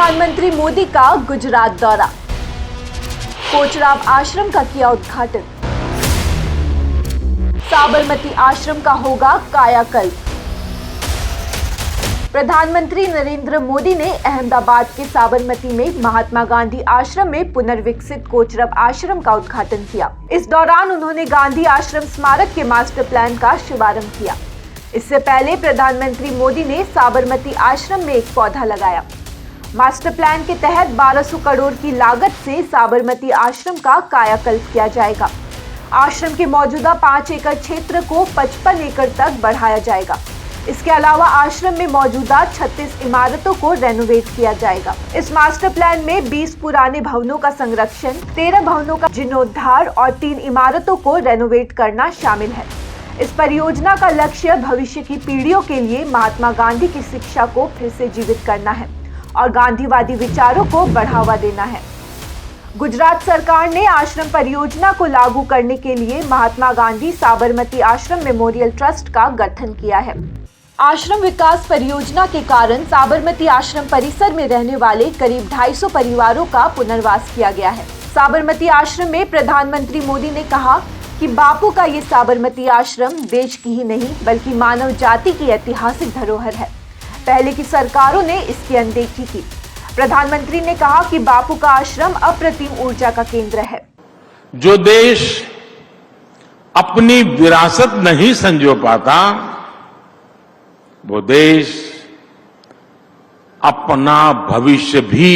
प्रधानमंत्री मोदी का गुजरात दौरा, कोचराब आश्रम का किया उद्घाटन। साबरमती आश्रम का होगा कायाकल्प। प्रधानमंत्री नरेंद्र मोदी ने अहमदाबाद के साबरमती में महात्मा गांधी आश्रम में पुनर्विकसित कोचरब आश्रम का उद्घाटन किया। इस दौरान उन्होंने गांधी आश्रम स्मारक के मास्टर प्लान का शुभारंभ किया। इससे पहले प्रधानमंत्री मोदी ने साबरमती आश्रम में एक पौधा लगाया। मास्टर प्लान के तहत 1200 करोड़ की लागत से साबरमती आश्रम का कायाकल्प किया जाएगा। आश्रम के मौजूदा 5 एकड़ क्षेत्र को 55 एकड़ तक बढ़ाया जाएगा। इसके अलावा आश्रम में मौजूदा 36 इमारतों को रेनोवेट किया जाएगा। इस मास्टर प्लान में 20 पुराने भवनों का संरक्षण, 13 भवनों का जीर्णोद्धार और 3 इमारतों को रेनोवेट करना शामिल है। इस परियोजना का लक्ष्य भविष्य की पीढ़ियों के लिए महात्मा गांधी की शिक्षा को फिर से जीवित करना है और गांधीवादी विचारों को बढ़ावा देना है। गुजरात सरकार ने आश्रम परियोजना को लागू करने के लिए महात्मा गांधी साबरमती आश्रम मेमोरियल ट्रस्ट का गठन किया है। आश्रम विकास परियोजना के कारण साबरमती आश्रम परिसर में रहने वाले करीब 250 परिवारों का पुनर्वास किया गया है। साबरमती आश्रम में प्रधानमंत्री मोदी ने कहा कि बापू का ये साबरमती आश्रम देश की ही नहीं बल्कि मानव जाति की ऐतिहासिक धरोहर है। पहले की सरकारों ने इसकी अनदेखी की। प्रधानमंत्री ने कहा कि बापू का आश्रम अप्रतिम ऊर्जा का केंद्र है। जो देश अपनी विरासत नहीं संजो पाता, वो देश अपना भविष्य भी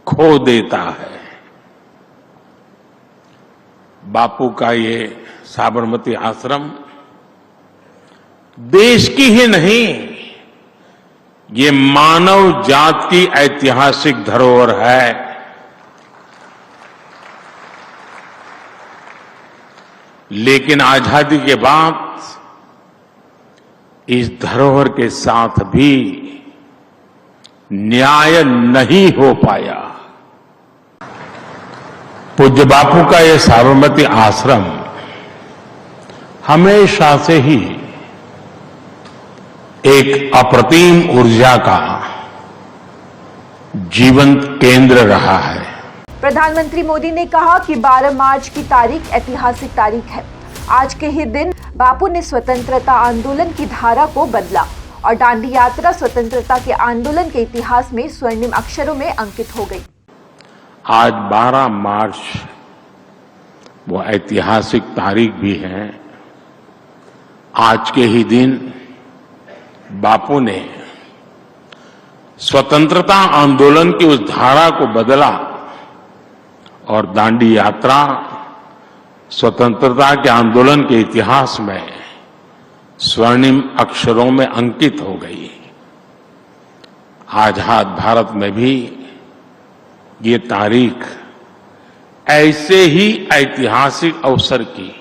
खो देता है। बापू का ये साबरमती आश्रम देश की ही नहीं, ये मानव जात की ऐतिहासिक धरोहर है। लेकिन आजादी के बाद इस धरोहर के साथ भी न्याय नहीं हो पाया। पूज्य बापू का यह साबरमती आश्रम हमेशा से ही एक अप्रतिम ऊर्जा का जीवंत केंद्र रहा है। प्रधानमंत्री मोदी ने कहा कि 12 मार्च की तारीख ऐतिहासिक तारीख है। आज के ही दिन बापू ने स्वतंत्रता आंदोलन की धारा को बदला और दांडी यात्रा स्वतंत्रता के आंदोलन के इतिहास में स्वर्णिम अक्षरों में अंकित हो गई। आज 12 मार्च वो ऐतिहासिक तारीख भी है। आज के ही दिन बापू ने स्वतंत्रता आंदोलन की उस धारा को बदला और दांडी यात्रा स्वतंत्रता के आंदोलन के इतिहास में स्वर्णिम अक्षरों में अंकित हो गई। आजाद भारत में भी ये तारीख ऐसे ही ऐतिहासिक अवसर की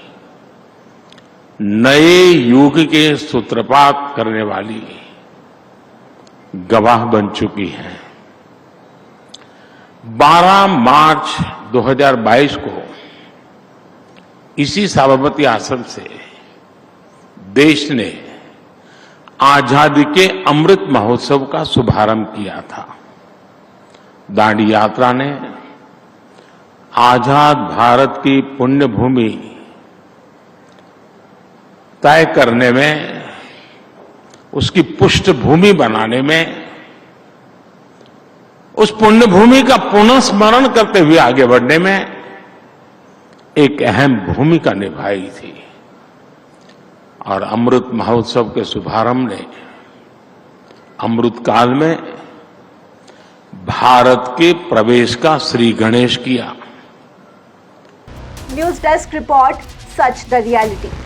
नए युग के सूत्रपात करने वाली गवाह बन चुकी है। 12 मार्च 2022 को इसी साबरमती आश्रम से देश ने आजादी के अमृत महोत्सव का शुभारंभ किया था। दांडी यात्रा ने आजाद भारत की पुण्य भूमि तय करने में, उसकी पृष्ठभूमि बनाने में, उस पुण्य भूमि का पुनः स्मरण करते हुए आगे बढ़ने में एक अहम भूमिका निभाई थी। और अमृत महोत्सव के शुभारंभ ने अमृत काल में भारत के प्रवेश का श्री गणेश किया। News desk report, such the reality.